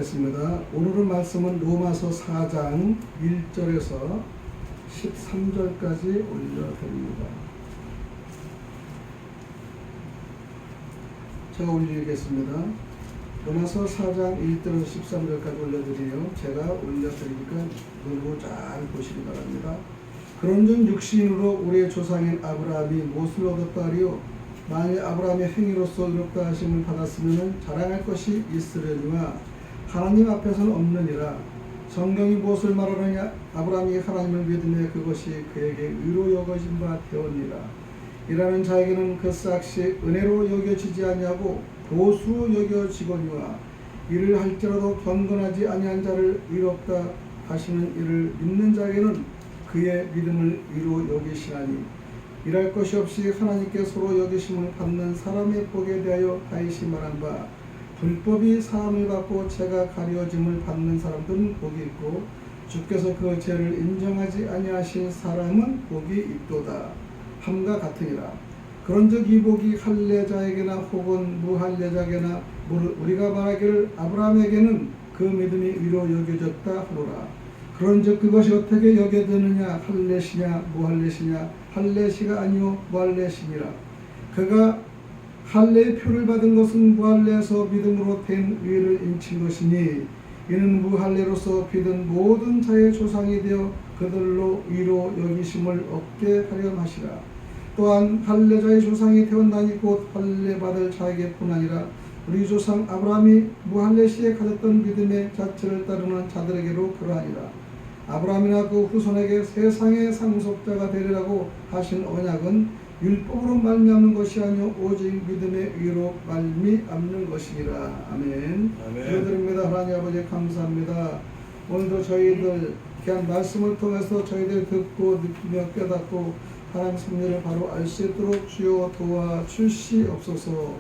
기도하겠습니다. 오늘의 말씀은 로마서 4장 1절에서 13절까지 올려드립니다. 제가 올리겠습니다. 로마서 4장 1절에서 13절까지 올려드리요. 제가 올려드리니까 눈으로 잘 보시기 바랍니다. 그런즉 육신으로 우리의 조상인 아브라함이 무엇을 얻었다 하리요? 만일 아브라함의 행위로서 의롭다 하심을 받았으면 자랑할 것이 있으려니와 하나님 앞에서는 없느니라. 성경이 무엇을 말하느냐? 아브라함이 하나님을 믿음에 그것이 그에게 의로 여겨진 바 되었니라. 이라는 자에게는 그 싹시 은혜로 여겨지지 아니하고 보수로 여겨지거니와 이를 할지라도 경건하지 아니한 자를 의롭다 하시는 이를 믿는 자에게는 그의 믿음을 의로 여기시나니 일할 것이 없이 하나님께 서로 여기심을 받는 사람의 복에 대하여 다윗이 말한 바 불법이 사함을 받고 죄가 가려짐을 받는 사람들은 복이 있고 주께서 그 죄를 인정하지 아니하신 사람은 복이 있도다 함과 같으니라. 그런즉 이 복이 할례자에게나 혹은 무할례자에게나 우리가 말하기를 아브라함에게는 그 믿음이 의로 여겨졌다 하노라. 그런즉 그것이 어떻게 여겨지느냐? 할례시냐 무할례시냐? 할례시가 아니요 무할례시니라. 그가 할례의 표를 받은 것은 무할례에서 믿음으로 된 의를 인친 것이니 이는 무할례로서 믿은 모든 자의 조상이 되어 그들로 의로 여기심을 얻게 하려 하시라. 또한 할례자의 조상이 되었나니 곧 할례 받을 자에게뿐 아니라 우리 조상 아브라함이 무할례 시에 가졌던 믿음의 자체를 따르는 자들에게로 그러하니라. 아브라함이나 그 후손에게 세상의 상속자가 되리라고 하신 언약은 율법으로 말미암는 것이 아니요 오직 믿음의 의로 말미암는 것이니라. 아멘. 기도드립니다. 하나님 아버지 감사합니다. 오늘도 저희들 귀한 말씀을 통해서 저희들 듣고 느끼며 깨닫고 하나님 섭리를 바로 알 수 있도록 주여 도와 주시옵소서.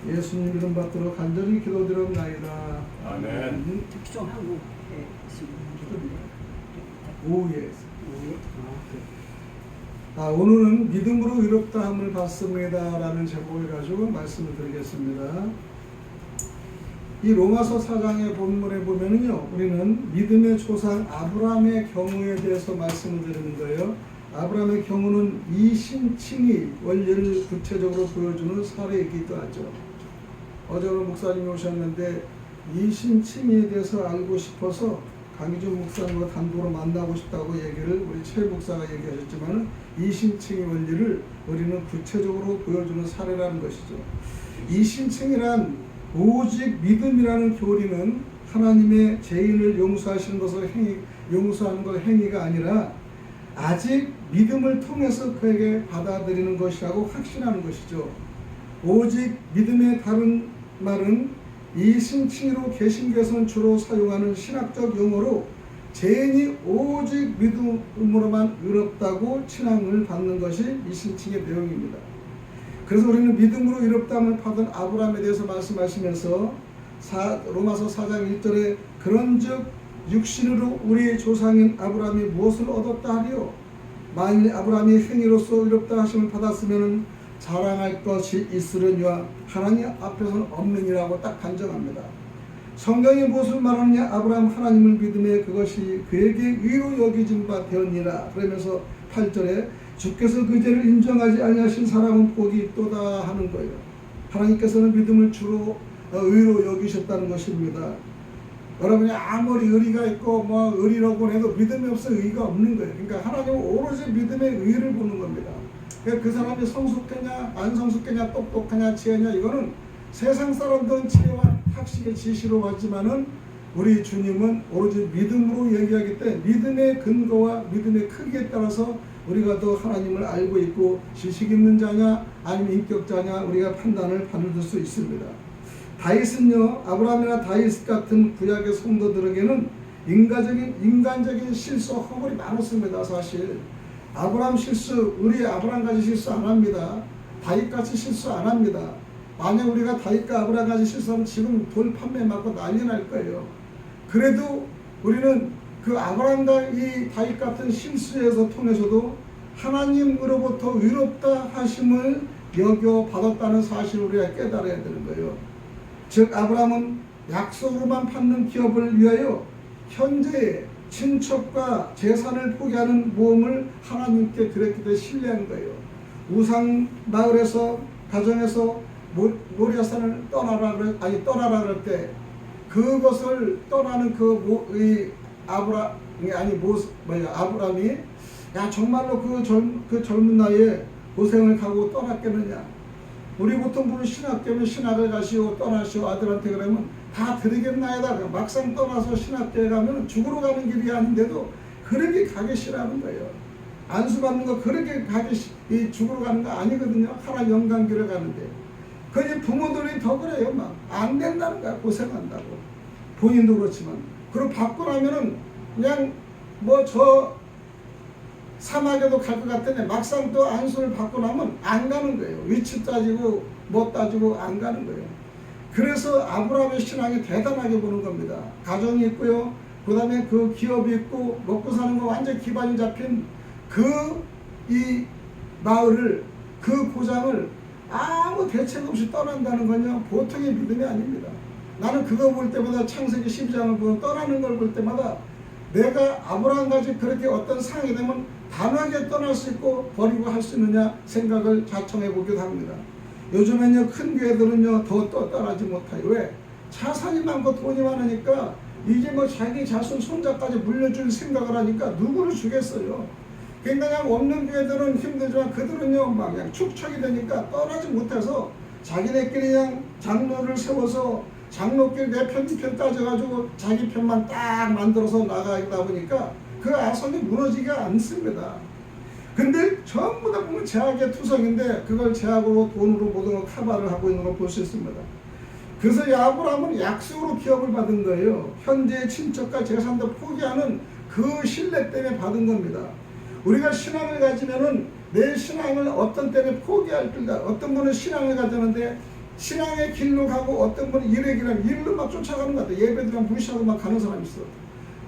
예수님 이름 받도록 간절히 기도드립나이다. 아멘. 좀 하고 오예. 오늘은 믿음으로 의롭다함을 받습니다 라는 제목을 가지고 말씀을 드리겠습니다. 이 로마서 4장의 본문에 보면은요, 우리는 믿음의 조상 아브라함의 경우에 대해서 말씀을 드리는 거예요. 아브라함의 경우는 이신칭의 원리를 구체적으로 보여주는 사례이기도 하죠. 어제 목사님이 오셨는데 이신칭의에 대해서 알고 싶어서 강희준 목사님과 단독으로 만나고 싶다고 얘기를 우리 최 목사가 얘기하셨지만 이신칭의 원리를 우리는 구체적으로 보여주는 사례라는 것이죠. 이신칭이란 오직 믿음이라는 교리는 하나님의 죄인을 용서하시는 것을 용서하는 것 행위가 아니라 아직 믿음을 통해서 그에게 받아들이는 것이라고 확신하는 것이죠. 오직 믿음의 다른 말은 이신칭의로 개신교에서는 주로 사용하는 신학적 용어로 죄인이 오직 믿음으로만 의롭다고 칭함을 받는 것이 이신칭의 내용입니다. 그래서 우리는 믿음으로 의롭다함을 받은 아브라함에 대해서 말씀하시면서 로마서 4장 1절에 그런즉 육신으로 우리의 조상인 아브라함이 무엇을 얻었다 하리요? 만일 아브라함이 행위로서 의롭다 하심을 받았으면 자랑할 것이 있으려니와 하나님 앞에서는 없느니라고 딱 단정합니다. 성경이 무엇을 말하느냐? 아브라함 하나님을 믿음에 그것이 그에게 의로 여겨진 바 되었니라. 그러면서 8절에 주께서 그 죄를 인정하지 아니하신 사람은 복이 있도다 하는 거예요. 하나님께서는 믿음을 주로 의로 여기셨다는 것입니다. 여러분이 아무리 의리가 있고 의리라고 해도 믿음이 없어 의가 없는 거예요. 그러니까 하나님은 오로지 믿음의 의를 보는 겁니다. 그 사람이 성숙했냐 안 성숙했냐 똑똑하냐 지혜냐 이거는 세상 사람들은 지혜와 학식의 지시로 하지만은 우리 주님은 오로지 믿음으로 얘기하기 때문에 믿음의 근거와 믿음의 크기에 따라서 우리가 더 하나님을 알고 있고 지식 있는 자냐 아니면 인격자냐 우리가 판단을 받을 수 있습니다. 다윗은요, 아브라함이나 다윗 같은 구약의 성도들에게는 인간적인 실수 허물이 많았습니다. 사실 아브라함 실수, 우리 아브라함까지 실수 안 합니다. 다윗같이 실수 안 합니다. 만약 우리가 다윗과 아브라함까지 실수하면 지금 돌 판매 맞고 난리 날 거예요. 그래도 우리는 그 아브라함과 이 다윗 같은 실수에서 통해서도 하나님으로부터 의롭다 하심을 여겨 받았다는 사실을 우리가 깨달아야 되는 거예요. 즉 아브라함은 약속으로만 받는 기업을 위하여 현재의 친척과 재산을 포기하는 모험을 하나님께 드렸기 때문에 신뢰한 거예요. 우상 마을에서 가정에서 모리아산을 떠나라 그럴 때 그것을 떠나는 아브라함이 야 정말로 그 젊은 나이에 고생을 가고 떠났겠느냐. 우리 보통 분은 신학교면 신학을 가시오 떠나시오 아들한테 그러면 다 드리겠나이다. 막상 떠나서 신학교에 가면 죽으러 가는 길이 아닌데도 그렇게 가기 싫어하는 거예요. 안수받는 거 그렇게 죽으러 가는 거 아니거든요. 하나님 영광길을 가는데. 그니 부모들이 더 그래요. 막 안 된다는 거야. 고생한다고. 본인도 그렇지만. 그리고 받고 나면은 그냥 저 사막에도 갈 것 같은데 막상 또 안수를 받고 나면 안 가는 거예요. 위치 따지고 뭐 따지고 안 가는 거예요. 그래서 아브라함의 신앙이 대단하게 보는 겁니다. 가정이 있고요. 그 다음에 그 기업이 있고 먹고 사는 거 완전 기반이 잡힌 이 마을을 그 고장을 아무 대책 없이 떠난다는 건요 보통의 믿음이 아닙니다. 나는 그거 볼 때마다 창세기 12장을 보고 떠나는 걸 볼 때마다 내가 아브라함같이 그렇게 어떤 상황이 되면 단호하게 떠날 수 있고 버리고 할 수 있느냐 생각을 자청해 보기도 합니다. 요즘엔요 큰 교회들은요 더 떠나지 못해요. 왜? 자산이 많고 돈이 많으니까 이게 자기 자손 손자까지 물려줄 생각을 하니까 누구를 주겠어요. 그냥 없는 교회들은 힘들지만 그들은요 막 그냥 축척이 되니까 떠나지 못해서 자기네끼리 그냥 장로를 세워서 장로끼리 내 편 따져가지고 자기 편만 딱 만들어서 나가다 보니까 그 아선이 무너지기가 않습니다. 근데 전부 다 보면 제약의 투성인데 그걸 제약으로 돈으로 모든 걸 커버를 하고 있는 걸 볼 수 있습니다. 그래서 아브라함은 약속으로 기업을 받은 거예요. 현재의 친척과 재산도 포기하는 그 신뢰 때문에 받은 겁니다. 우리가 신앙을 가지면은 내 신앙을 어떤 때는 포기할 줄다. 어떤 분은 신앙을 가졌는데 신앙의 길로 가고 어떤 분은 일의 길을 일로 막 쫓아가는 것 같아요. 예배드리면 무시하고 막 가는 사람이 있어.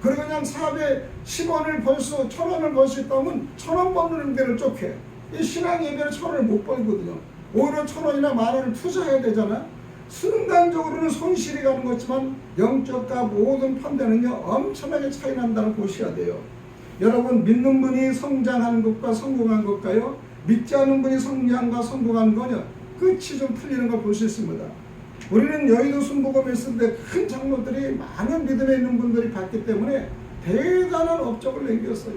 그리고 그냥 사업에 10원을 벌 수, 1000원을 벌 수 있다면 1000원 버는 데를 쫓게. 이 신앙 예배는 1000원을 못 벌거든요. 오히려 1000원이나 10,000원을 투자해야 되잖아. 순간적으로는 손실이 가는 거지만 영적과 모든 판단은요 엄청나게 차이 난다는 걸 보셔야 돼요. 여러분 믿는 분이 성장하는 것과 성공한 것과요 믿지 않는 분이 성장과 성공하는 거냐 끝이 좀 틀리는 걸 볼 수 있습니다. 우리는 여의도 순복음에 있을 때 큰 장로들이 많은 믿음에 있는 분들이 봤기 때문에 대단한 업적을 남겼어요.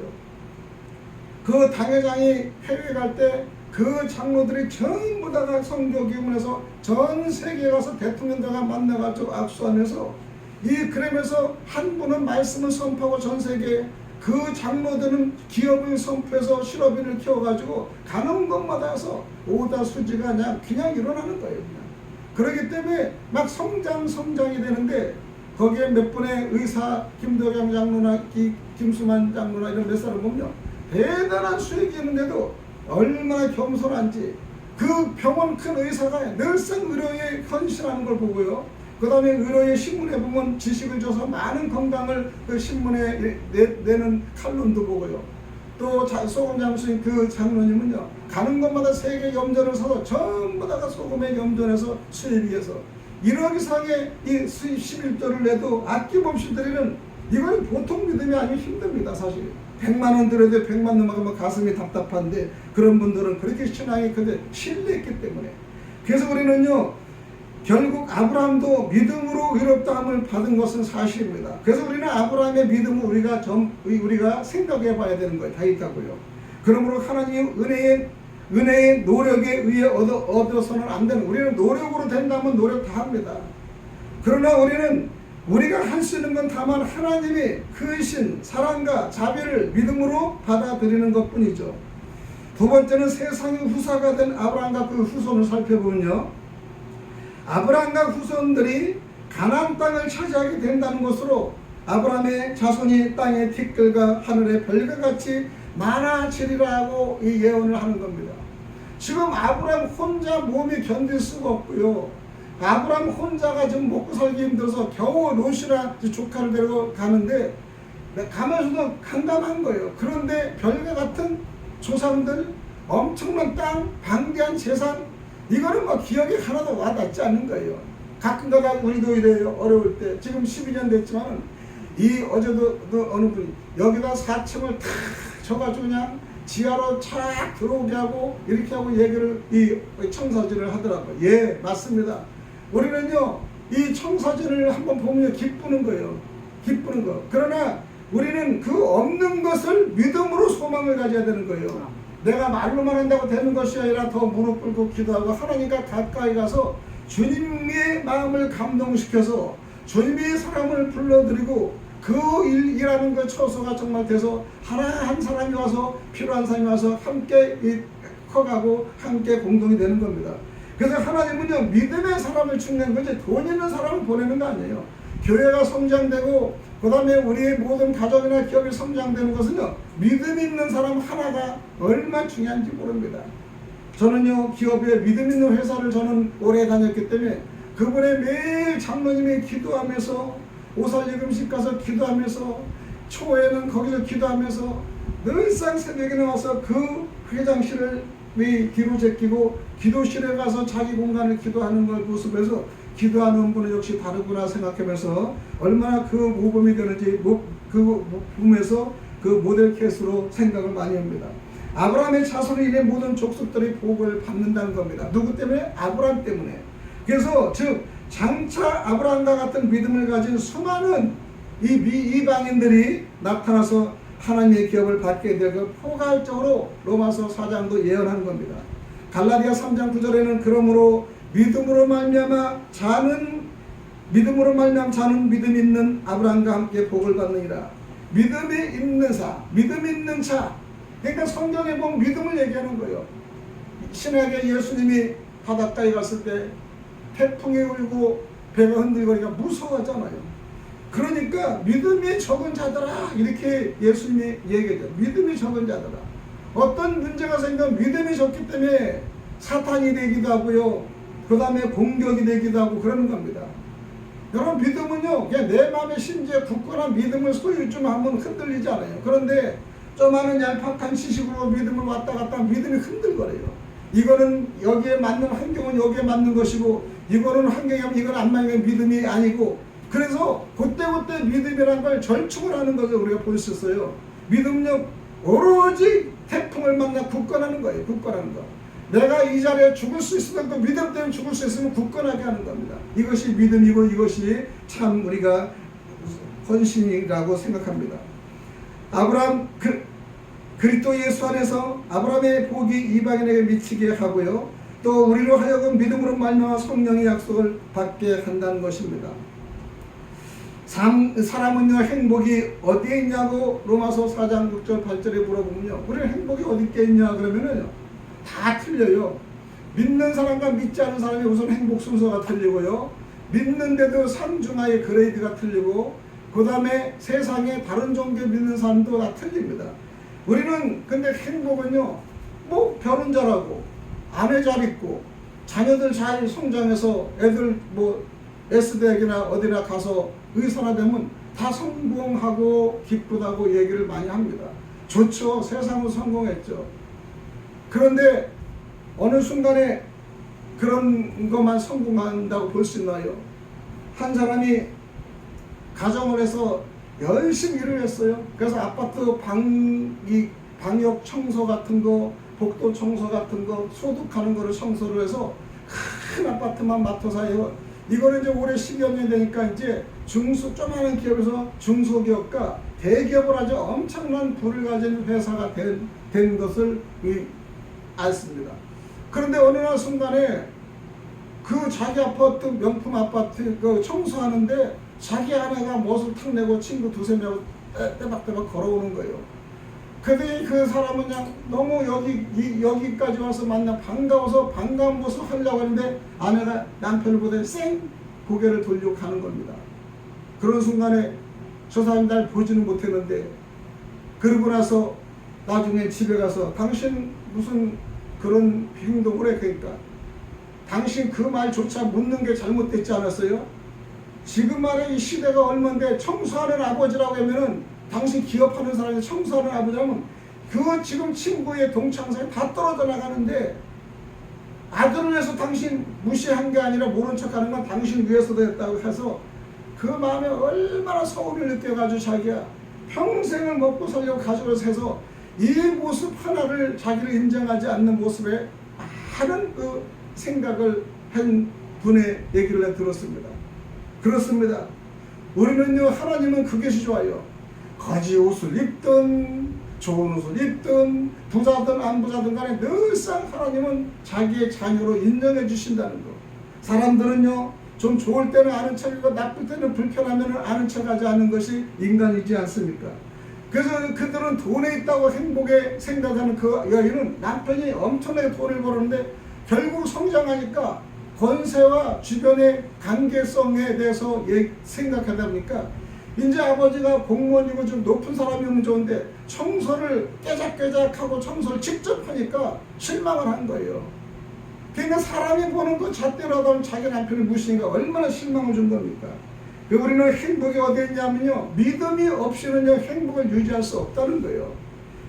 그 당회장이 해외 갈 때 그 장로들이 전부 다 선교 기금에서 전 세계에 가서 대통령들과 만나가지고 악수하면서 그러면서 한 분은 말씀을 선포하고 전 세계에 그 장로들은 기업을 선포해서 실업인을 키워가지고 가는 곳마다서 오다수지가 그냥 일어나는 거예요. 그렇기 때문에 막 성장이 되는데 거기에 몇 분의 의사 김도경 장로나 김수만 장로나 이런 몇 사람 보면 대단한 수익이 있는데도 얼마나 겸손한지 그 병원 큰 의사가 늘상 의료에 헌신하는 걸 보고요. 그 다음에 의료의 신문에 보면 지식을 줘서 많은 건강을 그 신문에 내는 칼럼도 보고요. 또 소금 장수인 그 장로님은요 가는 곳마다 세계 염전을 사서 전부 다가 소금에 염전해서 수입 위해서 1억 이상의 이 수입 11조를 내도 아낌없이 드리는 이건 보통 믿음이 아니면 힘듭니다. 사실 100만원 들여도 100만 넘어가면 가슴이 답답한데 그런 분들은 그렇게 신앙이 근데 신뢰했기 때문에 그래서 우리는요 결국 아브라함도 믿음으로 의롭다함을 받은 것은 사실입니다. 그래서 우리는 아브라함의 믿음을 우리가 생각해 봐야 되는 거예요. 다윗하고요. 그러므로 하나님 은혜의 노력에 의해 얻어서는 안 되는 우리는 노력으로 된다면 노력 다 합니다. 그러나 우리가 할 수 있는 건 다만 하나님의 크신 사랑과 자비를 믿음으로 받아들이는 것뿐이죠. 두 번째는 세상의 후사가 된 아브라함과 그 후손을 살펴보면요. 아브라함과 후손들이 가나안 땅을 차지하게 된다는 것으로 아브라함의 자손이 땅의 티끌과 하늘의 별과 같이 많아지리라고 이 예언을 하는 겁니다. 지금 아브라함 혼자 몸이 견딜 수가 없고요. 아브라함 혼자가 지금 먹고 살기 힘들어서 겨우 롯이나 조카를 데리고 가는데 가면서도 강감한 거예요. 그런데 별과 같은 조상들, 엄청난 땅, 방대한 재산 이거는 기억이 하나도 와닿지 않는 거예요. 가끔가다 우리도 이래요. 어려울 때. 지금 12년 됐지만 이 어제도 어느 분이 여기다 4층을 탁 쳐가지고 그냥 지하로 착 들어오게 하고 이렇게 하고 얘기를 이 청사진을 하더라고요. 예, 맞습니다. 우리는요 이 청사진을 한번 보면 기쁘는 거예요. 기쁘는 거. 그러나 우리는 그 없는 것을 믿음으로 소망을 가져야 되는 거예요. 내가 말로만 한다고 되는 것이 아니라 더 무릎 꿇고 기도하고 하나님과 가까이 가서 주님의 마음을 감동시켜서 주님의 사람을 불러들이고 그 일이라는 그 처소가 정말 돼서 하나 한 사람이 와서 필요한 사람이 와서 함께 커가고 함께 공동이 되는 겁니다. 그래서 하나님은요 믿음의 사람을 축내는 거지 돈 있는 사람을 보내는 거 아니에요. 교회가 성장되고 그 다음에 우리의 모든 가정이나 기업이 성장되는 것은요 믿음 있는 사람 하나가 얼마나 중요한지 모릅니다. 저는요 기업에 믿음 있는 회사를 저는 오래 다녔기 때문에 그분의 매일 장로님이 기도하면서 오살리금식 가서 기도하면서 초에는 거기서 기도하면서 늘상 새벽에 나와서 그 회장실을 뒤로 제끼고 기도실에 가서 자기 공간을 기도하는 걸 모습에서 기도하는 분은 역시 다르구나 생각하면서 얼마나 그 모범이 되는지 그 부분에서 그 모델 케이스로 생각을 많이 합니다. 아브라함의 자손으로 인해 모든 족속들이 복을 받는다는 겁니다. 누구 때문에? 아브라함 때문에. 그래서 즉 장차 아브라함과 같은 믿음을 가진 수많은 이방인들이 나타나서 하나님의 기업을 받게 되고 포괄적으로 로마서 4장도 예언하는 겁니다. 갈라디아 3장 9절에는 그러므로 믿음으로 말미암아 자는 믿음 있는 아브라함과 함께 복을 받느니라. 믿음이 있는 사, 믿음 있는 자. 그러니까 성경에 보면 믿음을 얘기하는 거예요. 신약에 예수님이 바닷가에 갔을 때 태풍이 울고 배가 흔들거리니까 무서워하잖아요. 그러니까 믿음이 적은 자들아 이렇게 예수님이 얘기했죠. 믿음이 적은 자들아. 어떤 문제가 생기면 믿음이 적기 때문에 사탄이 되기도 하고요. 그 다음에 공격이 되기도 하고 그러는 겁니다. 여러분 믿음은요 그냥 내 마음의 심지어 굳건한 믿음을 소유 좀 하면 흔들리지 않아요. 그런데 조그마한 얄팍한 지식으로 믿음을 왔다 갔다 하면 믿음이 흔들거려요. 이거는 여기에 맞는 환경은 여기에 맞는 것이고 이거는 환경이 하면 이건 안 맞는 믿음이 아니고 그래서 그때그때 믿음이라는 걸 절충을 하는 것을 우리가 볼 수 있어요. 믿음은요 오로지 태풍을 만나 굳건하는 거예요. 굳건하는 거. 내가 이 자리에 죽을 수 있으면 또 믿음 때문에 죽을 수 있으면 굳건하게 하는 겁니다. 이것이 믿음이고 이것이 참 우리가 헌신이라고 생각합니다. 아브라함 그리스도 예수 안에서 아브라함의 복이 이방인에게 미치게 하고요. 또 우리로 하여금 믿음으로 말미암아 성령의 약속을 받게 한다는 것입니다. 사람은요 행복이 어디에 있냐고 로마서 4장 6절 8절에 물어보면요 우리는 행복이 어디 있냐 그러면은요 다 틀려요. 믿는 사람과 믿지 않은 사람이 우선 행복 순서가 틀리고요. 믿는데도 상중하의 그레이드가 틀리고 그 다음에 세상에 다른 종교 믿는 사람도 다 틀립니다. 우리는 근데 행복은요 뭐 결혼 잘하고 아내 잘 있고 자녀들 잘 성장해서 애들 뭐 S대학이나 어디나 가서 의사나 되면 다 성공하고 기쁘다고 얘기를 많이 합니다. 좋죠. 세상은 성공했죠. 그런데 어느 순간에 그런 것만 성공한다고 볼 수 있나요? 한 사람이 가정을 해서 열심히 일을 했어요. 그래서 아파트 방역 청소 같은 거, 복도 청소 같은 거, 소득하는 거를 청소를 해서 큰 아파트만 맡아서 해요. 이거는 이제 올해 10여 년 되니까 이제 조그마한 기업에서 중소기업과 대기업을 아주 엄청난 부를 가진 회사가 된 것을 알습니다. 그런데 어느 날 순간에 그 자기 아파트, 명품 아파트 그 청소하는데 자기 아내가 못을 탁 내고 친구 두세 명 때박때박 걸어오는 거예요. 근데 그 사람은 그냥 너무 여기까지 와서 만나 반가워서 반가운 모습 하려고 하는데 아내가 남편을 보더니 쌩 고개를 돌리고 가는 겁니다. 그런 순간에 저 사람이 날 보지는 못했는데 그러고 나서 나중에 집에 가서 당신 무슨 그런 행동을 해. 그러니까 당신 그 말조차 묻는 게 잘못됐지 않았어요? 지금 말에 이 시대가 얼만데 청소하는 아버지라고 하면은 당신 기업하는 사람이 청소하는 아버지라면 그 지금 친구의 동창생이 다 떨어져 나가는데 아들을 위해서 당신 무시한 게 아니라 모른 척하는 건 당신 위해서도 했다고 해서 그 마음에 얼마나 서운을 느껴가지고 자기야 평생을 먹고 살려고 가족을 세서 이 모습 하나를 자기를 인정하지 않는 모습에 많은 그 생각을 한 분의 얘기를 내가 들었습니다. 그렇습니다. 우리는요, 하나님은 그것이 좋아요. 거지 옷을 입든 좋은 옷을 입든 부자든 안 부자든 간에 늘상 하나님은 자기의 자녀로 인정해 주신다는 거. 사람들은요, 좀 좋을 때는 아는 척이고 나쁠 때는 불편하면 아는 척하지 않는 것이 인간이지 않습니까? 그래서 그들은 돈에 있다고 행복에 생각하는 그 여인은 남편이 엄청나게 돈을 벌었는데 결국 성장하니까 권세와 주변의 관계성에 대해서 생각하다 보니까 이제 아버지가 공무원이고 좀 높은 사람이면 좋은데 청소를 깨작깨작하고 청소를 직접 하니까 실망을 한 거예요. 그러니까 사람이 보는 거 잣대로 하다 보면 자기 남편을 무시하니까 얼마나 실망을 준 겁니까? 우리는 행복이 어디에 있냐면요, 믿음이 없이는요 행복을 유지할 수 없다는 거예요.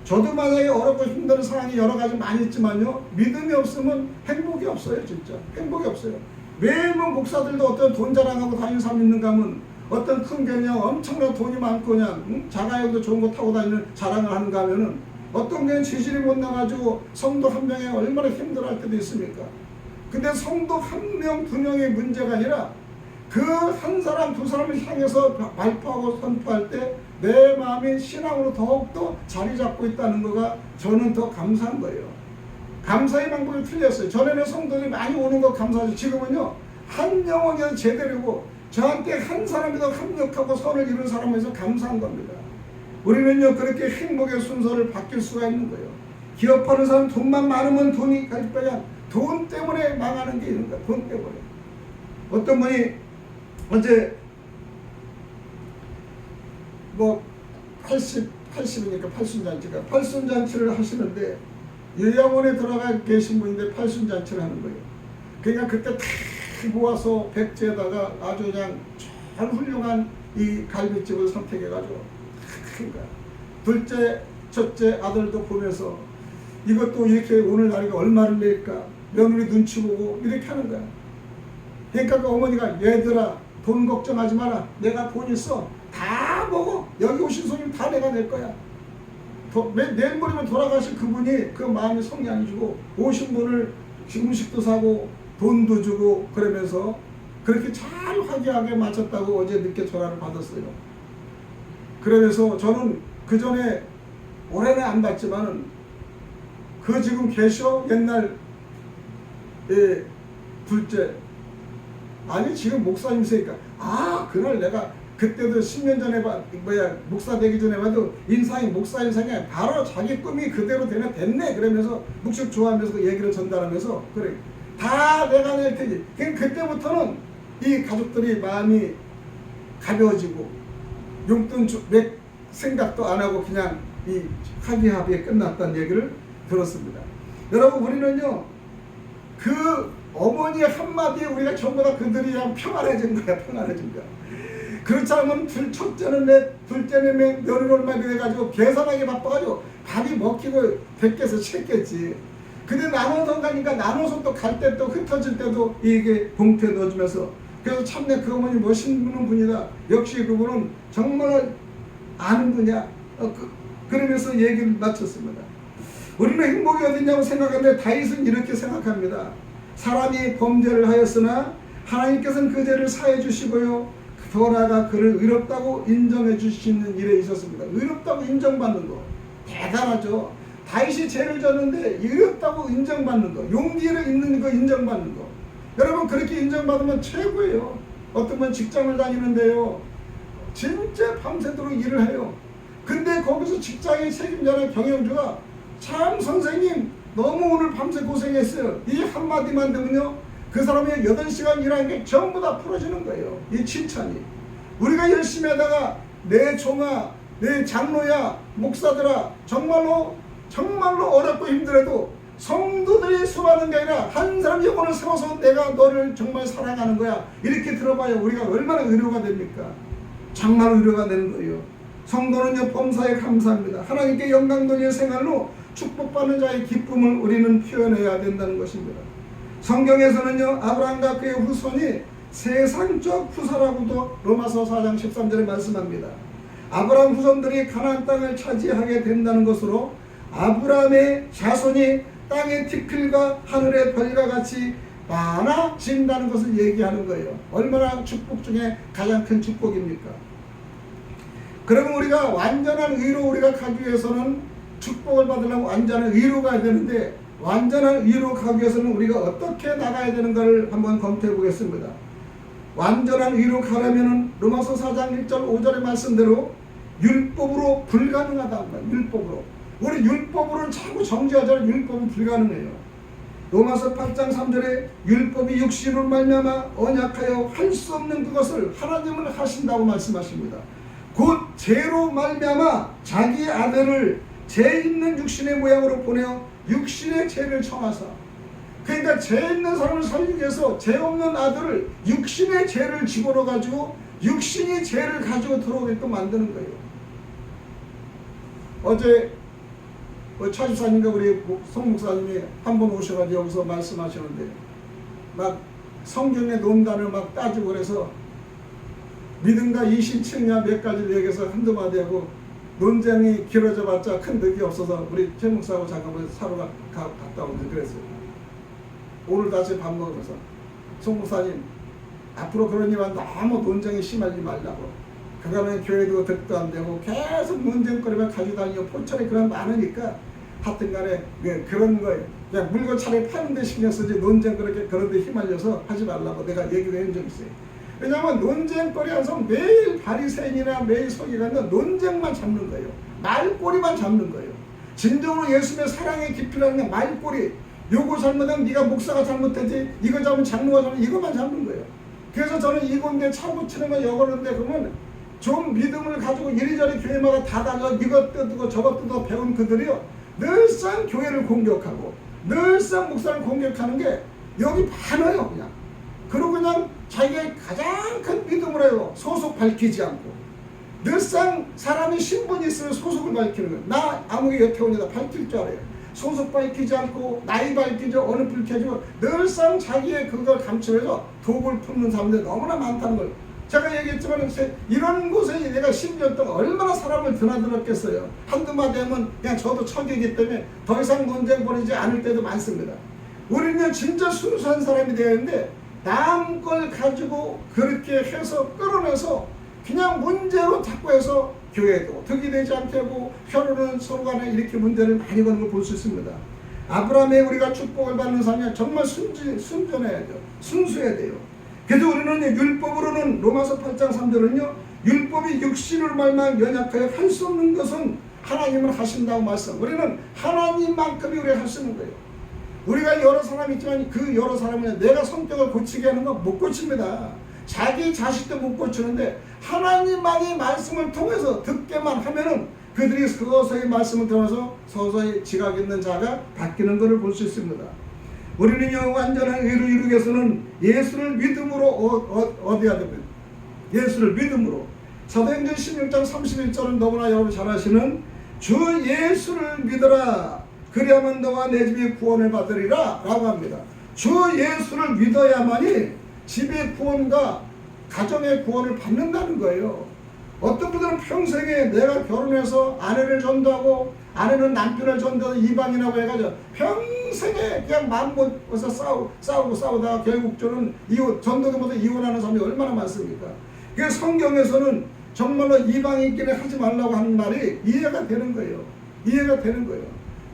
저도 만약에 어렵고 힘든 상황이 여러 가지 많이 있지만요, 믿음이 없으면 행복이 없어요. 진짜 행복이 없어요. 왜 뭐 목사들도 어떤 돈 자랑하고 다니는 사람 있는가 하면 어떤 큰 교회냐 엄청난 돈이 많고 그냥 자가용도 좋은 거 타고 다니는 자랑을 하는가 하면은 어떤 교회는 지질이 못 나가지고 성도 한 명에 얼마나 힘들어할 때도 있습니까? 근데 성도 한 명, 두 명의 문제가 아니라 그 한 사람, 두 사람을 향해서 발표하고 선포할 때 내 마음이 신앙으로 더욱더 자리 잡고 있다는 거가 저는 더 감사한 거예요. 감사의 방법이 틀렸어요. 전에는 성도들이 많이 오는 거 감사하죠. 지금은요, 한 영혼이 제대로고 저한테 한 사람이더 합력하고 선을 이룬 사람에서 감사한 겁니다. 우리는요, 그렇게 행복의 순서를 바뀔 수가 있는 거예요. 기업하는 사람 돈만 많으면 돈이 갈 거야. 돈 때문에 망하는 게 있는 거야. 돈 때문에. 어떤 분이 어제 뭐 80이니까 팔순잔치가 팔순잔치를 하시는데 요양원에 들어가 계신 분인데 팔순잔치를 하는 거예요. 그러니까 그때 다 모아서 백제에다가 아주 그냥 잘 훌륭한 이 갈비집을 선택해가지고 그러니까 둘째, 첫째 아들도 보면서 이것도 이렇게 오늘 날이가 얼마를 낼까 며느리 눈치 보고 이렇게 하는 거야. 그러니까 그 어머니가 얘들아 돈 걱정하지 마라. 내가 돈 있어. 다 먹어. 여기 오신 손님 다 내가 낼 거야. 내일 모레면 돌아가실 그분이 그 마음이 성량이 주고 오신 분을 음식도 사고 돈도 주고 그러면서 그렇게 잘 화기하게 마쳤다고 어제 늦게 전화를 받았어요. 그러면서 저는 그 전에 올해는 안 봤지만은 그 지금 계셔? 옛날 둘째 아니 지금 목사님이니까 그날 내가 그때도 10년 전에 목사 되기 전에 봐도 인상이 목사 인상이 바로 자기 꿈이 그대로 됐네 그러면서 묵식 좋아하면서 그 얘기를 전달하면서 그래 다 내가 낼 테지. 그때부터는 이 가족들이 마음이 가벼워지고 용돈 몇 생각도 안 하고 그냥 이 합의에 끝났다는 얘기를 들었습니다. 여러분 우리는요 그 어머니 한마디에 우리가 전부 다 그들이 평안해진 거야. 평안해진 거야. 그렇지 않으면 첫째는 내, 둘째는 내, 며느리 얼마 돼가지고 계산하기 바빠가지고 밥이 먹히고 백개서 챘겠지. 근데 나눠서 가니까 나눠서 또 갈 때 또 흩어질 때도 이게 봉투에 넣어주면서 그래서 참내 그 어머니 멋있는 분이다. 역시 그분은 정말 아는 분이야. 그러면서 얘기를 마쳤습니다. 우리는 행복이 어딨냐고 생각하는데 다윗은 이렇게 생각합니다. 사람이 범죄를 하였으나 하나님께서는 그 죄를 사해 주시고요. 더 나아가 그를 의롭다고 인정해 주시는 일에 있었습니다. 의롭다고 인정받는 거 대단하죠. 다윗이 죄를 졌는데 의롭다고 인정받는 거, 용기를 있는 거 인정받는 거. 여러분 그렇게 인정받으면 최고예요. 어떤 분 직장을 다니는데요 진짜 밤새도록 일을 해요. 근데 거기서 직장의 책임자나 경영주가 참 선생님 너무 오늘 밤새 고생했어요. 이 한마디만 들으면요 그 사람이 8시간 일한 게 전부 다 풀어지는 거예요. 이 칭찬이. 우리가 열심히 하다가 내 종아, 내 장로야, 목사들아 정말로 어렵고 힘들어도 성도들이 수많은 게 아니라 한 사람 영혼을 세워서 내가 너를 정말 사랑하는 거야. 이렇게 들어봐야 우리가 얼마나 의료가 됩니까? 정말 의료가 되는 거예요. 성도는요 범사에 감사합니다. 하나님께 영광 돌리는 생활로 축복받는 자의 기쁨을 우리는 표현해야 된다는 것입니다. 성경에서는요, 아브라함과 그의 후손이 세상적 후사라고도 로마서 4장 13절에 말씀합니다. 아브라함 후손들이 가나안 땅을 차지하게 된다는 것으로 아브라함의 자손이 땅의 티끌과 하늘의 별과 같이 많아진다는 것을 얘기하는 거예요. 얼마나 축복 중에 가장 큰 축복입니까? 그러면 우리가 완전한 의로 우리가 가기 위해서는, 축복을 받으려면 완전한 의로 가야 되는데, 완전한 의로 가기 위해서는 우리가 어떻게 나가야 되는가를 한번 검토해 보겠습니다. 완전한 의로 가려면 로마서 4장 1절 5절의 말씀대로 율법으로 불가능하다. 율법으로. 우리 율법으로는 자꾸 정죄하자면 율법은 불가능해요. 로마서 8장 3절에 율법이 육신으로 말미암아 언약하여 할 수 없는 그것을 하나님은 하신다고 말씀하십니다. 곧 죄로 말미암아 자기 아들을 죄 있는 육신의 모양으로 보내어 육신의 죄를 청하사, 그러니까 죄 있는 사람을 살리기 위해서 죄 없는 아들을 육신의 죄를 집어넣어 가지고 육신이 죄를 가지고 들어오게끔 만드는 거예요. 어제 차집사님과 우리 송 목사님이 한 번 오셔가지고 여기서 말씀하시는데, 막 성경의 논단을 막 따지고 그래서 믿음과 이신측냐 몇 가지를 얘기해서 한두 마디 하고, 논쟁이 길어져 봤자 큰 득이 없어서 우리 최 목사하고 잠깐만 사러 갔다 오는데 그랬어요. 오늘 다시 밥 먹으면서, 송 목사님 앞으로 그러니만 너무 논쟁이 심하지 말라고, 그거는 교회도 득도 안 되고 계속 논쟁거리만 가지고 다니고 포천에 그런 많으니까 하여튼 간에 그런 거에 그냥 물건 차라리 파는 데 신경 쓰지 논쟁 그런 데 휘말려서 하지 말라고 내가 얘기를 해준 적이 있어요. 왜냐하면 논쟁거리 하면서 매일 바리새인이나 매일 서기관은 논쟁만 잡는 거예요. 말꼬리만 잡는 거예요. 진정으로 예수님의 사랑의 깊이라는 게 말꼬리, 요거 잘못하면 네가 목사가 잘못했지, 이거 잡으면 장로가 잘못, 이것만 잡는 거예요. 그래서 저는 이건데 차 붙이는 거 여거는데, 그러면 좀 믿음을 가지고 이리저리 교회마다 다 다녀 이것 뜯고 저것 뜯어 배운 그들이요, 늘상 교회를 공격하고 늘상 목사를 공격하는 게 여기 많아요. 그리고 그냥 자기가 가장 큰 믿음을 해요. 소속 밝히지 않고. 늘상 사람이 신분이 있으면 소속을 밝히는 거예요. 나 아무개 여태원이다 밝힐 줄 알아요. 소속 밝히지 않고 나이 밝히지 어느 불켜지고 늘상 자기의 그걸 감추면서 독을 품는 사람들이 너무나 많다는 걸 제가 얘기했지만, 이런 곳에 내가 10년 동안 얼마나 사람을 드나들었겠어요. 한두 마디 하면 그냥 저도 척이기 때문에 더 이상 논쟁 벌이지 않을 때도 많습니다. 우리는 진짜 순수한 사람이 되어야 하는데 남 걸 가지고 그렇게 해서 끌어내서 그냥 문제로 자꾸 해서 교회도 득이 되지 않게 하고 혀로는 서로 간에 이렇게 문제를 많이 거는 걸 볼 수 있습니다. 아브라함의 우리가 축복을 받는 삶이 정말 순전해야죠. 순수해야 돼요. 그래서 우리는 율법으로는 로마서 8장 3절은요, 율법이 육신으로 말만 연약하여 할 수 없는 것은 하나님은 하신다고 말씀. 우리는 하나님만큼이 우리가 할 수 있는 거예요. 우리가 여러 사람이 있지만 그 여러 사람은 내가 성격을 고치게 하는 건 못 고칩니다. 자기 자식도 못 고치는데 하나님만이 말씀을 통해서 듣게만 하면은 그들이 서서히 말씀을 들어서 서서히 지각 있는 자가 바뀌는 것을 볼 수 있습니다. 우리는요, 완전한 의를 이루기 위해서는 예수를 믿음으로 얻어야 됩니다. 예수를 믿음으로. 사도행전 16장 31절은 너무나 여러분 잘 아시는 주 예수를 믿어라 그리하면 너와 내 집이 구원을 받으리라 라고 합니다. 주 예수를 믿어야만이 집의 구원과 가정의 구원을 받는다는 거예요. 어떤 분들은 평생에 내가 결혼해서 아내를 전도하고 아내는 남편을 전도하고 이방인하고 해가지고 평생에 그냥 마음 먹어서 싸우다가 결국적으로는 전도도 못해 이혼하는 사람이 얼마나 많습니까? 그래서 성경에서는 정말로 이방인끼리 하지 말라고 하는 말이 이해가 되는 거예요. 이해가 되는 거예요.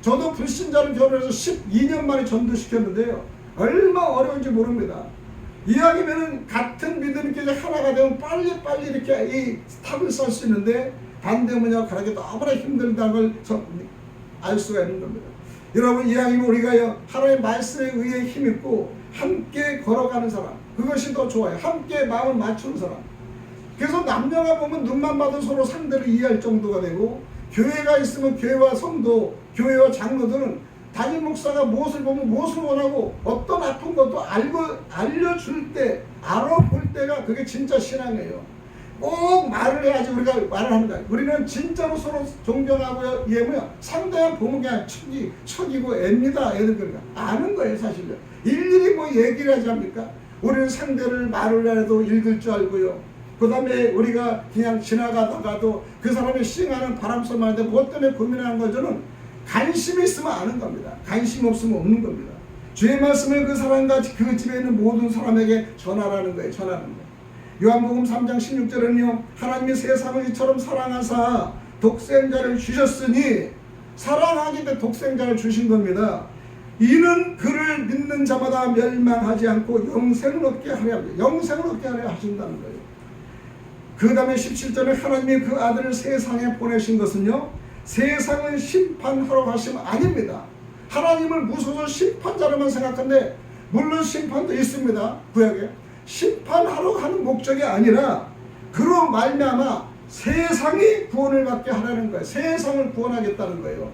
저도 불신자를 결혼해서 12년 만에 전도시켰는데요, 얼마나 어려운지 모릅니다. 이왕이면은 같은 믿음끼리 하나가 되면 빨리빨리 이렇게 이 탑을 쏠 수 있는데, 반대 뭐냐고 가라기 너무나 힘들다는 걸 알 수가 있는 겁니다. 여러분, 이왕이면 우리가 하나님의 말씀에 의해 힘있고 함께 걸어가는 사람, 그것이 더 좋아요. 함께 마음을 맞추는 사람. 그래서 남녀가 보면 눈만 봐도 서로 상대를 이해할 정도가 되고, 교회가 있으면 교회와 성도, 교회와 장로들은 담임 목사가 무엇을 보면 무엇을 원하고 어떤 아픈 것도 알려줄 때, 알아볼 때가 그게 진짜 신앙이에요. 꼭 말을 해야지 우리가 말을 하는 거야. 우리는 진짜로 서로 존경하고 이해하면 상대방 보면 그냥 척이고 애입니다. 애들 그러니까 아는 거예요 사실은. 일일이 뭐 얘기를 하지 합니까? 우리는 상대를 말을 해도 읽을 줄 알고요. 그 다음에 우리가 그냥 지나가다가도 그 사람이 싱하는 바람소리만한데 무엇 때문에 고민하는 거저는 관심이 있으면 아는 겁니다. 관심 없으면 없는 겁니다. 주의 말씀을 그 사람과 그 집에 있는 모든 사람에게 전하라는 거예요. 전하는 거예요. 요한복음 3장 16절은요. 하나님이 세상을 이처럼 사랑하사 독생자를 주셨으니 사랑하기 때문에 독생자를 주신 겁니다. 이는 그를 믿는 자마다 멸망하지 않고 영생을 얻게 하려 합니다. 영생을 얻게 하려 하신다는 거예요. 그 다음에 17절에 하나님이 그 아들을 세상에 보내신 것은요. 세상을 심판하러 가심 아닙니다. 하나님을 무서워서 심판자로만 생각하는데 물론 심판도 있습니다. 구약에. 심판하러 하는 목적이 아니라 그로 말미암아 세상이 구원을 받게 하라는 거예요. 세상을 구원하겠다는 거예요.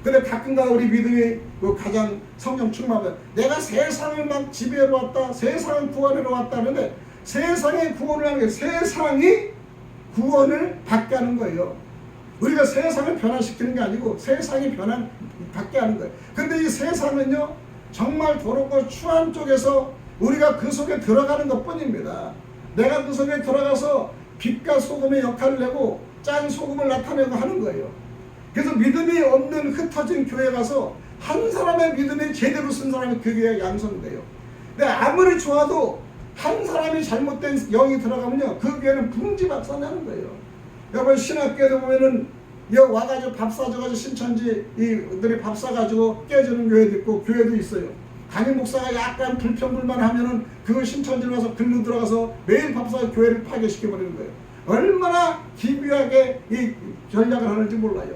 근데 가끔가다 우리 믿음이 가장 성령 충만하면 내가 세상을 막 지배하러 왔다, 세상을 구원하러 왔다는데 세상의 구원을 하는 게 세상이 구원을 받게 하는 거예요. 우리가 세상을 변화시키는 게 아니고 세상이 받게 하는 거예요. 근데 이 세상은요 정말 더럽고 추한 쪽에서 우리가 그 속에 들어가는 것 뿐입니다. 내가 그 속에 들어가서 빛과 소금의 역할을 내고 짠 소금을 나타내고 하는 거예요. 그래서 믿음이 없는 흩어진 교회 가서 한 사람의 믿음이 제대로 쓴 사람이 그 교회에 양성돼요. 근데 아무리 좋아도 한 사람이 잘못된 영이 들어가면요 그 교회는 붕지박산하는 거예요. 여러분 신학교에도 보면은 여기 와가지고 밥 사줘가지고 신천지 이들이 밥 사가지고 깨지는 교회도 있고 교회도 있어요. 담임 목사가 약간 불평불만하면은 그 신천지로 가서 글로 들어가서 매일 밥 사서 교회를 파괴시켜버리는 거예요. 얼마나 기묘하게 이 전략을 하는지 몰라요.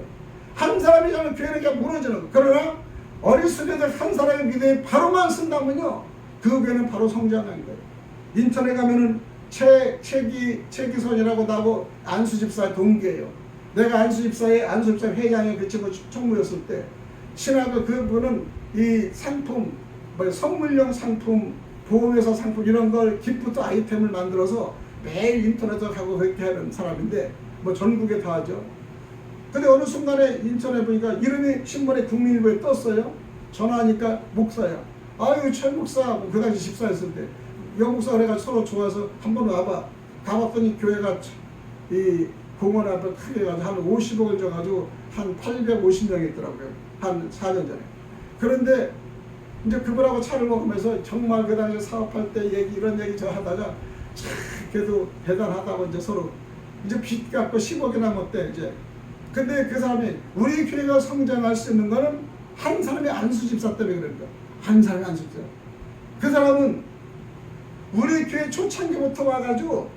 한 사람이 저는 교회는 그냥 무너지는 거예요. 그러나 어리석은 한 사람의 믿음이 바로만 쓴다면요 그 교회는 바로 성장하는 거예요. 인천에 가면은 최기선이라고 나하고 안수집사의 동기예요. 내가 안수집사 회장에 그 친구 총무였을 때 신학교 그분은 이 상품 선물용 상품 보험회사 상품 이런 걸 기프트 아이템을 만들어서 매일 인터넷에 가고 그렇게 하는 사람인데 뭐 전국에 다 하죠. 근데 어느 순간에 인천에 보니까 이름이 신문에 국민일보에 떴어요. 전화하니까 목사야. 아유 최 목사 그 당시 집사였을 때 여 목사 그래가지고 서로 좋아서 한번 와봐. 가봤더니 교회가 이 공원 앞에 크게 가지고 한 50억을 줘가지고 한 850명이 있더라고요. 한 4년 전에. 그런데 이제 그분하고 차를 먹으면서 정말 그 당시 사업할 때 이런 얘기 저 하다가 참 그래도 대단하다고 이제 서로 이제 빚 갚고 10억이 남았대 이제. 근데 그 사람이 우리 교회가 성장할 수 있는 거는 한 사람이 안수집사 때문에 그런 거야. 한 사람이 안수집사. 그 사람은 우리 교회 초창기부터 와가지고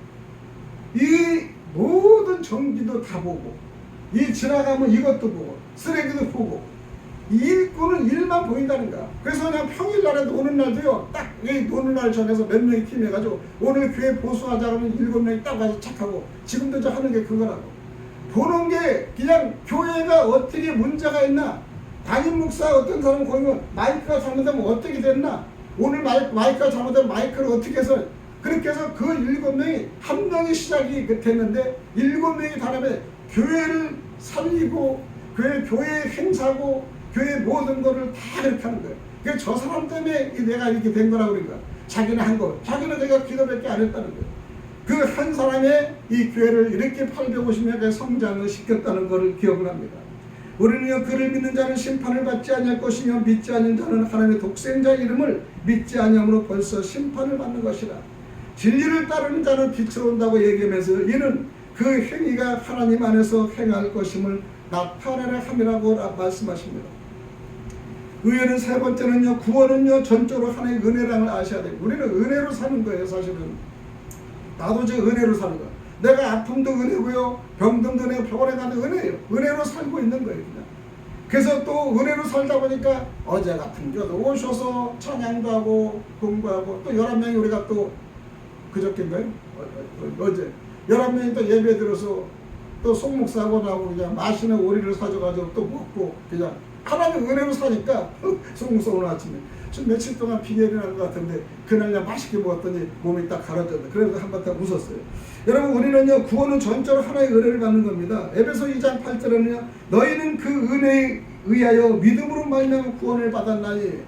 이 모든 전기도 다 보고 이 지나가면 이것도 보고 쓰레기도 보고 이 일꾼은 일만 보인다는 거야. 그래서 그냥 평일날에 노는 날도요 딱 이 노는 날 전에서 몇 명이 팀해가지고 오늘 교회 보수하자 그러면 7명이 딱 와서 착하고 지금도 저 하는 게 그거라고. 보는 게 그냥 교회가 어떻게 문제가 있나, 담임 목사 어떤 사람 거기면 마이크가 잘못되면 어떻게 됐나, 오늘 마이크가 잘못되면 마이크를 어떻게 해서, 그렇게 해서 그 7명이 한 명이 시작이 됐는데 7명이 다 하면 교회를 살리고 교회 행사고 교회 모든 거를 다 그렇게 하는 거예요. 그러니까 저 사람 때문에 내가 이렇게 된 거라고 그러니까 자기는 한 거, 자기는 내가 기도밖에 안 했다는 거예요. 그 한 사람의 이 교회를 이렇게 850명의 성장을 시켰다는 것을 기억을 합니다. 우리는 그를 믿는 자는 심판을 받지 아니할 것이며 믿지 않는 자는 하나님의 독생자 이름을 믿지 아니함으로 벌써 심판을 받는 것이라. 진리를 따르는 자는 빛으로 온다고 얘기하면서 이는 그 행위가 하나님 안에서 행할 것임을 나타내라 함이라고 말씀하십니다. 의회는 세 번째는요, 구원은요 전적으로 하나님의 은혜랑을 아셔야 돼요. 우리는 은혜로 사는 거예요. 사실은 나도 지금 은혜로 사는 거야. 내가 아픔도 은혜고요, 병든도 은혜고, 병원에 가도 은혜예요. 은혜로 살고 있는 거예요. 그냥. 그래서 또 은혜로 살다 보니까 어제 같은 교도 오셔서 찬양도 하고 공부하고, 또 11명이 우리가 또 그저께인가요? 어제 11명이 또 예배 들어서 또 송목사하고 나하고 그냥 맛있는 오리를 사줘가지고 또 먹고, 그냥 하나님 은혜로 사니까 송목사 오늘 아침에 좀 며칠 동안 빈혈이 난 것 같은데 그날 그냥 맛있게 먹었더니 몸이 딱 가라졌네. 그래서 한번 딱 웃었어요. 여러분 우리는요 구원은 전적으로 하나의 은혜를 받는 겁니다. 에베소 2장 8절에는요 너희는 그 은혜에 의하여 믿음으로 말미암아 구원을 받았나니,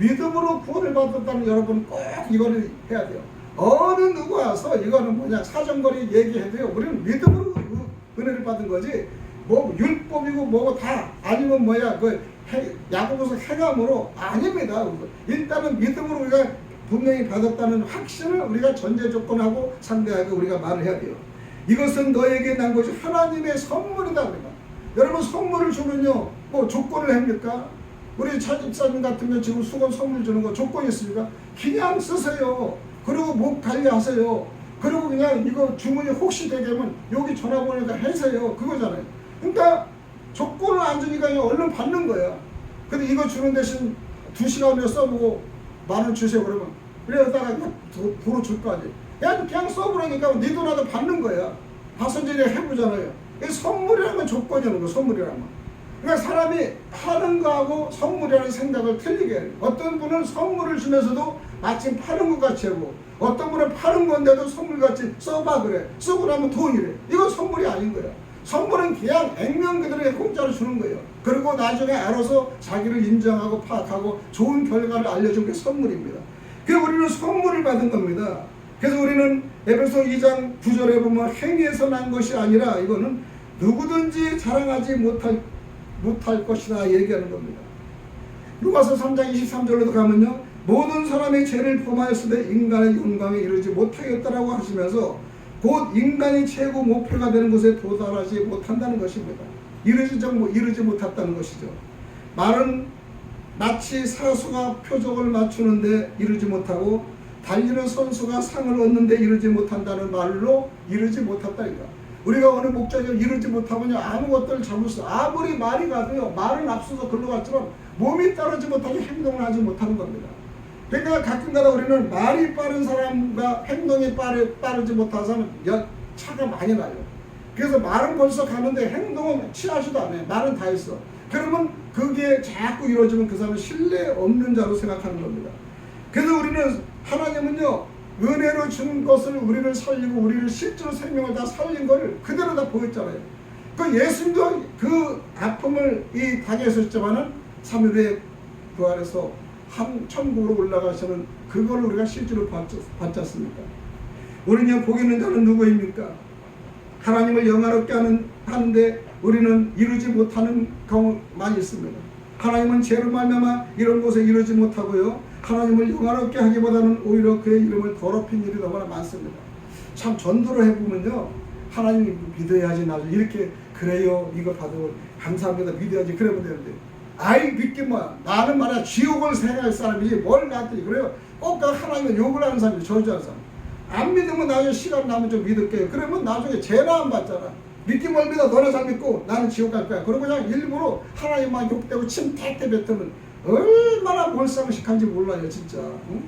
믿음으로 구원을 받았다는 여러분 꼭 이거를 해야 돼요. 어느 누구 와서 이거는 뭐냐 사정거리 얘기해도요 우리는 믿음으로 은혜를 받은 거지 뭐 율법이고 뭐고 다 아니면 뭐야 그 야고보서 행함으로 아닙니다. 일단은 믿음으로 우리가 분명히 받았다는 확신을 우리가 전제 조건하고 상대하게 우리가 말을 해야 돼요. 이것은 너에게 난 것이 하나님의 선물이다. 우리가 여러분 선물을 주면요 뭐 조건을 합니까? 우리 차집사님 같으면 지금 수건 선물 주는 거 조건이 있습니까? 그냥 쓰세요. 그리고 목 관리하세요. 그리고 그냥 이거 주문이 혹시 되면 여기 전화번호에다 해세요. 그거잖아요. 그러니까 조건을 안 주니까 그냥 얼른 받는 거야. 근데 이거 주는 대신 2시간을 써보고 10,000원 주세요 그러면 그래다가 도로 줄 거 아니에요. 그냥 써보라니까 네 돈이라도 받는 거야. 파선질에 해보잖아요. 선물이라는 건 조건이라는 거. 선물이라는 건. 그러니까 사람이 파는 거하고 선물이라는 생각을 틀리게 해요. 어떤 분은 선물을 주면서도 마침 파는 것 같이 하고 어떤 분은 파는 건데도 선물같이 써봐 그래. 쓰고 나면 돈이래. 이건 선물이 아닌 거야. 선물은 그냥 액면 그대로 공짜로 주는 거예요. 그리고 나중에 알아서 자기를 인정하고 파악하고 좋은 결과를 알려준 게 선물입니다. 그래서 우리는 선물을 받은 겁니다. 그래서 우리는 에베소 2장 9절에 보면 행위에서 난 것이 아니라 이거는 누구든지 자랑하지 못할 것이다 얘기하는 겁니다. 루가서 3장 23절로도 가면요 모든 사람이 죄를 범하였으되 인간의 영광에 이르지 못하겠다라고 하시면서 곧 인간이 최고 목표가 되는 곳에 도달하지 못한다는 것입니다. 이르지 못했다는 것이죠. 말은 마치 사수가 표적을 맞추는데 이르지 못하고 달리는 선수가 상을 얻는데 이르지 못한다는 말로 이르지 못했다니까. 우리가 어느 목적을 이루지 못하면요 아무것도 잡을 수 아무리 말이 가도요 말은 앞서서 글로 갔지만 몸이 따르지 못하고 행동을 하지 못하는 겁니다. 그러니까 가끔가다 우리는 말이 빠른 사람과 행동이 빠르지 못한 사람은 차가 많이 나요. 그래서 말은 벌써 가는데 행동은 취하지도 않아요. 말은 다 했어. 그러면 그게 자꾸 이루어지면 그 사람은 신뢰 없는 자로 생각하는 겁니다. 그래서 우리는 하나님은요 은혜로 준 것을 우리를 살리고 우리를 실제로 생명을 다 살린 걸 그대로 다 보였잖아요. 그 예수님도 그 아픔을 이 당했었지만은 3일 후에 부활해서 천국으로 올라가시는 그걸 우리가 실제로 봤지 않습니까? 우리는 복 있는 자는 누구입니까? 하나님을 영화롭게 하는데 우리는 이루지 못하는 경우 많이 있습니다. 하나님은 죄로 말미암아 이런 곳에 이루지 못하고요 하나님을 영화롭게 하기보다는 오히려 그의 이름을 더럽힌 일이 너무나 많습니다. 참 전도를 해보면요 하나님 믿어야지 나도 이렇게 그래요 이거 받으면 감사합니다 믿어야지 그러면 되는데 아이 믿기 뭐야 나는 말이야 지옥을 생각할 사람이지 뭘 나한테 그래요. 꼭 하나님을 욕을 하는 사람이 저주하는 사람. 안 믿으면 나중에 시간 나면 좀 믿을게요. 그러면 나중에 죄나 안 받잖아. 믿기 뭘 믿어 너네 잘 믿고 나는 지옥 갈 거야. 그러고 그냥 일부러 하나님만 욕되고 침 택대 뱉으면 얼마나 몰상식한지 몰라요 진짜. 응?